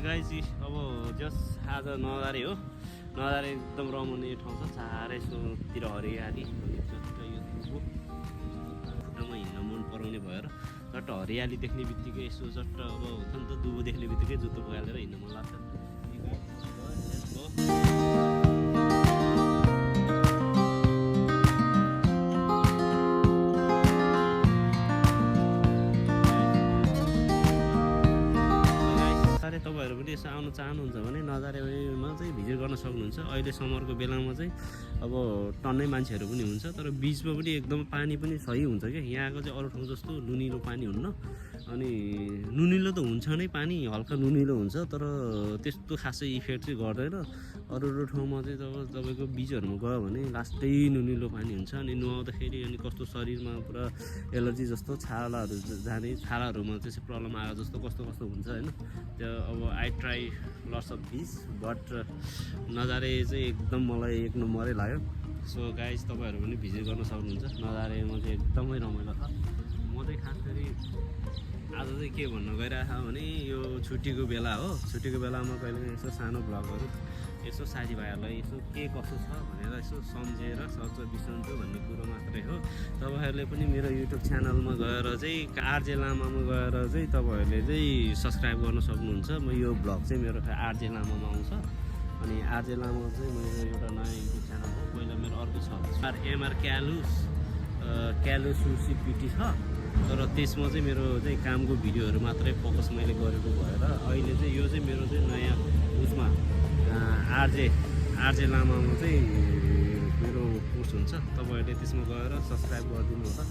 Guys अब जस आज नजारे हो नजारे एकदम रमाउने ठाउँ छ चारैतिर हरियाली खुट्टामा हिँड्न मन पराउने भएर झट्ट हरियाली देख्ने बित्तिकै यसो झट्ट अब हुन्छ नि त दुबो देख्ने बित्तिकै जुत्तो पगालेर हिँड्न मन लाग्छ। तपाईँहरू पनि यसो आउनु चाहनुहुन्छ भने नजारेमा चाहिँ भिजिट गर्न सक्नुहुन्छ। अहिले समरको बेलामा चाहिँ अब टन्नै मान्छेहरू पनि हुन्छ, तर बिचमा पनि एकदम पानी पनि सही हुन्छ क्या। यहाँको चाहिँ अरू ठाउँ जस्तो नुनिलो पानी हुन्न, अनि नुनिलो त हुन्छ नै, पानी हल्का नुनिलो हुन्छ तर त्यस्तो खासै इफेक्ट चाहिँ गर्दैन। अरू अरू ठाउँमा चाहिँ तपाईँको बिचहरूमा गयो भने लास्टै नुनिलो पानी हुन्छ, अनि नुहाउँदाखेरि अनि कस्तो शरीरमा पुरा एलर्जी जस्तो छालाहरू जाने, छालाहरूमा चाहिँ प्रब्लम आयो जस्तो कस्तो कस्तो हुन्छ होइन। त्यो अब I try lots of this but नजारे चाहिँ एकदम मलाई एक नम्बरै लाग्यो। सो गाइज तपाईँहरू पनि भिजिट गर्न सक्नुहुन्छ। नजारेमा चाहिँ एकदमै रमाइलो छ। म चाहिँ खास गरी आज चाहिँ के भन्न गइरहेको छ भने यो छुट्टीको बेला हो, छुट्टीको बेलामा कहिले यसो सानो भ्लगहरू यसो साथीभाइहरूलाई यसो के कसो छ भनेर यसो सम्झेर सर्च बिसन्छु भन्ने कुरो मात्रै हो। तपाईँहरूले पनि मेरो युट्युब च्यानलमा गएर चाहिँ आरजे लामामा गएर चाहिँ तपाईँहरूले चाहिँ सब्सक्राइब गर्न सक्नुहुन्छ। म यो भ्लग चाहिँ मेरो आरजे लामामा आउँछ, अनि आरजे लामा चाहिँ मेरो एउटा नयाँ युट्युब च्यानल हो। पहिला मेरो अर्को छ एमआर क्यालुसिपिटी छ, तर त्यसमा चाहिँ मेरो चाहिँ कामको भिडियोहरू मात्रै फोकस मैले गरेको भएर अहिले चाहिँ यो चाहिँ मेरो चाहिँ नयाँ उसमा आरजे लामामा चाहिँ मेरो पोस्ट हुन्छ। तपाईँहरूले त्यसमा गएर सब्सक्राइब गरिदिनु होला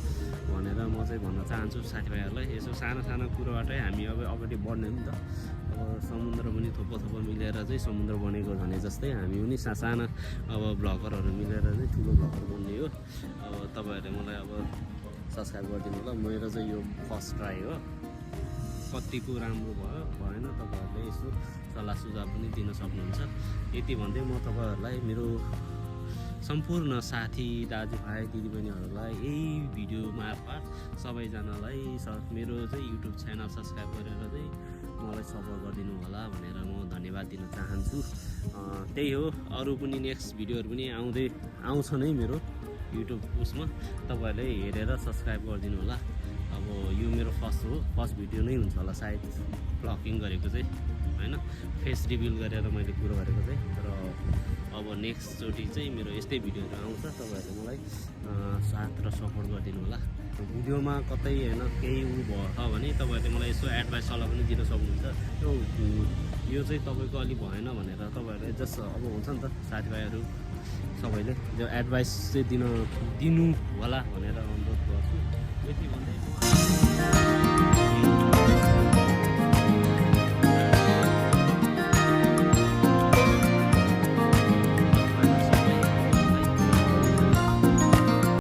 भनेर म चाहिँ भन्न चाहन्छु साथीभाइहरूलाई। यसो साना साना कुरोबाटै हामी अब अगाडि बढ्ने नि त। अब समुद्र पनि थोपो मिलेर चाहिँ समुद्र बनेको भने जस्तै हामी पनि साना अब भ्लगरहरू मिलेर चाहिँ ठुलो भ्लगर बन्ने हो। अब तपाईँहरूले मलाई अब सब्सक्राइब गरिदिनु होला। मेरो चाहिँ यो फर्स्ट ट्राई हो, कतिको राम्रो भयो भएन तपाईँहरूले यसो सल्लाह सुझाव पनि दिन सक्नुहुन्छ। यति भन्दै म तपाईँहरूलाई मेरो सम्पूर्ण साथी दाजुभाइ दिदीबहिनीहरूलाई यही भिडियो मार्फत सबैजनालाई मेरो चाहिँ युट्युब च्यानल सब्सक्राइब गरेर चाहिँ मलाई सपोर्ट गरिदिनु होला भनेर म धन्यवाद दिन चाहन्छु। त्यही हो, अरू पनि नेक्स्ट भिडियोहरू पनि आउँछ नै मेरो युट्युब उसमा, तपाईँहरूले हेरेर सब्सक्राइब गरिदिनु होला। अब यो मेरो फर्स्ट भिडियो नै हुन्छ होला सायद भ्लगिङ गरेको चाहिँ होइन, फेस रिभिल गरेर मैले कुरो गरेको चाहिँ। तर अब नेक्स्टचोटि चाहिँ मेरो यस्तै भिडियोहरू आउँछ, तपाईँहरूले मलाई साथ र सपोर्ट गरिदिनु होला। भिडियोमा कतै होइन केही भयो भने तपाईँहरूले मलाई यसो एडभाइस सल्लाह पनि दिन सक्नुहुन्छ। यो चाहिँ तपाईँको अलिक भएन भनेर तपाईँहरूले जस्ट अब हुन्छ नि त साथीभाइहरू सबैले त्यो एडभाइस चाहिँ दिनु होला भनेर अनुरोध गर्छु। यति